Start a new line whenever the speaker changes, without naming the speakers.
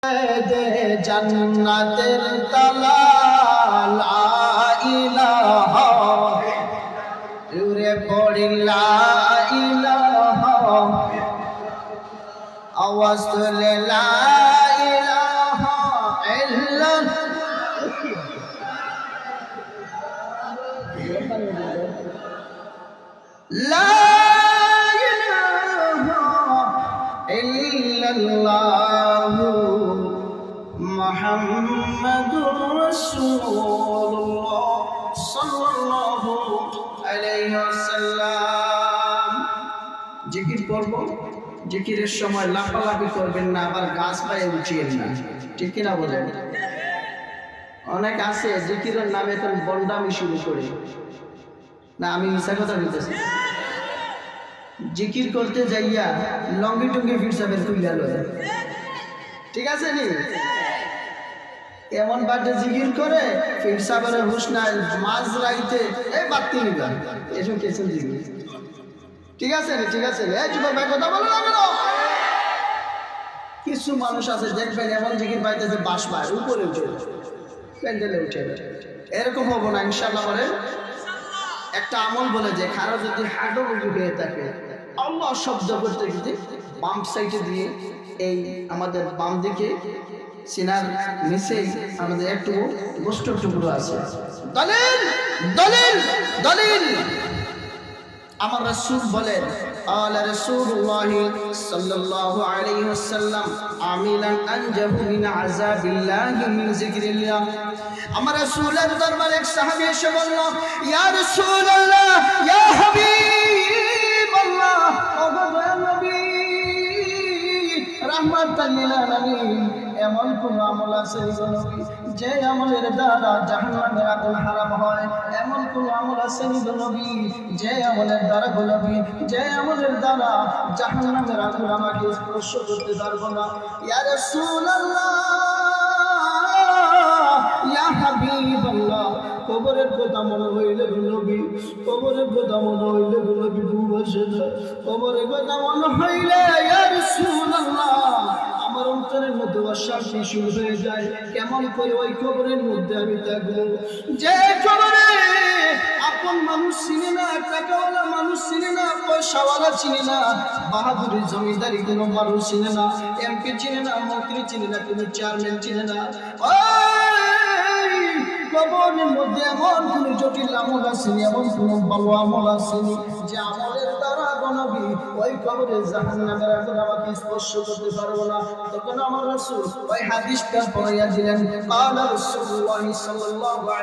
দে জান্নাতের তালা লা ইলাহা উরে পড়ি লা ইলাহা আওয়াজ তুলে লা ইলাহা ইল্লাল্লাহ লা ইলাহা ইল্লাল্লাহ মুহাম্মাদুর রাসূলুল্লাহ সাল্লাল্লাহু আলাইহি ওয়াসাল্লাম। জিকির করব, জিকিরের সময় লাফালাফি করবেন না, আবার গাছ পায়ে উঠিয়েন না, ঠিক কিনা বলেন? অনেক আছে জিকিরের নামে এখন বন্ডামি শুরু করে, না আমি মিছা কথা বলতেছি? জিকির করতে যাইয়া লঙ্গি টুঙ্গি ফিরসাবেন তুইলা লয়, ঠিক আছে নি? এমন বাড়িতে জিকির করে ফিরসাবের হুশ নাই, মাঝ রাইতে এই বাত্তি নিবা, এসব কেসন জিকির, ঠিক আছে নি? ঠিক আছে, এই যুবক ভাই কথা বলো না কেন? কিছু মানুষ আছে দেখবেন এমন জিকির পাইতেছে বাস পায় উপরে উঠে প্যান্ডেলে উঠে, এরকম হবো না ইনশাআল্লাহ। বলে একটা আমল বলে যে কারো যদি হাঁটু রুগী হয়ে থাকে, আল্লাহ শব্দ করতে গিয়ে বাম সাইডে দিয়ে এই আমাদের বাম দিকে সিনার নিচেই আমাদের একটু গোষ্ঠর টুকরো আছে। দলিল দলিল দলিল আমার রাসূল বলেন, আলা রাসূলুল্লাহ সাল্লাল্লাহু আলাইহি ওয়াসাল্লাম আমিলান আনজাহু মিন আযাবিল্লাহি মিন যিকরিল্লাহ। আমার রাসূলের দরবারে এক সাহাবী এসে বলল, ইয়া রাসূলুল্লাহ, ইয়া হাবিবাল্লাহ, ও দয়ার নবী রাহমাতাল লিল আলামিন, এমন কোন আমল আছে যে আমলের দ্বারা জাহান্নামের আগুন হারাম হয়? এমন কোন আমল আছে নবী যে আমলের দ্বারা গোলাপি, যে আমলের দ্বারা জাহান্নামের আগুন আমাকে স্পর্শ করতে পারবো না? ইয়া রাসূলুল্লাহ, ইয়া হাবিবাল্লাহ, কবরের কথা মনে হইলে নবী, কবরের কথা মনে হইলে নবী ঘুম আসে না, কবরের কথা মনে হইলে ইয়া রাসূলুল্লাহ আমার অন্তরের মধ্যে অশান্তি শুরু হয়ে যায়। কেমন করে ওই কবরের মধ্যে আমি থাকবো যে কবরে আপন মানুষ চিনে না, টাকাওয়ালা মানুষ চিনে না, পয়সাওয়ালা চিনে না, বাহাদুরি জমিদারি কোনো মানুষ চিনে না, এমপি চিনে না, মন্ত্রী চিনে না, কোনো চেয়ারম্যান চিনে না। কবরের মধ্যে এমন কোন জটিল আমল আসেনি, এমন কোন ভালো আমল আসেনি যে আমলের দ্বারা নবী ওই কবরে জাহান্নামের আগুন আমাকে স্পর্শ করতে পারবো না। তখন আমার রাসূল ওই হাদিসটা পড়াইয়া দিলেন, ক্বালা রাসূলুল্লাহ সাল্লাল্লাহু আলাইহি